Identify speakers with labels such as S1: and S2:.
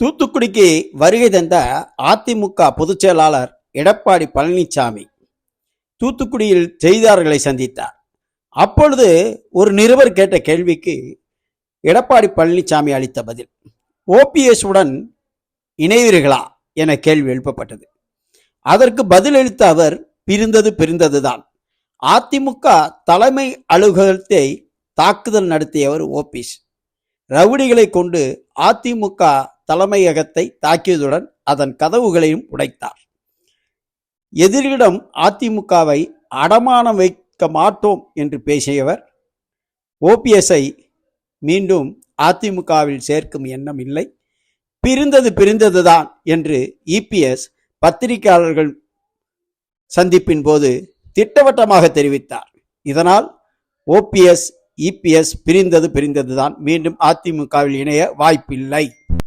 S1: தூத்துக்குடிக்கு வருகை தந்த அதிமுக பொதுச் செயலாளர் எடப்பாடி பழனிசாமி தூத்துக்குடியில் செய்தியாளர்களை சந்தித்தார். அப்பொழுது ஒரு நிருபர் கேட்ட கேள்விக்கு எடப்பாடி பழனிசாமி அளித்த பதில், ஓபிஎஸ் உடன் இணைவீர்களா என கேள்வி எழுப்பப்பட்டது. அதற்கு பதிலளித்த அவர், பிரிந்ததுதான். அதிமுக தலைமை அலுவலகத்தை தாக்குதல் நடத்தியவர் ஓபிஎஸ். ரவுடிகளை கொண்டு அதிமுக தலைமையகத்தை தாக்கியதுடன் அதன் கதவுகளையும் உடைத்தார். எதிரிடம் அதிமுகவை அடமானம் வைக்க மாட்டோம் என்று பேசியவர் ஓபிஎஸ்ஐ மீண்டும் அதிமுகவில் சேர்க்கும் எண்ணம் இல்லை, பிரிந்ததுதான் என்று இபிஎஸ் பத்திரிகையாளர்கள் சந்திப்பின் போது திட்டவட்டமாக தெரிவித்தார். இதனால் ஓபிஎஸ் இபிஎஸ் பிரிந்ததுதான், மீண்டும் அதிமுகவில் இணைய வாய்ப்பில்லை.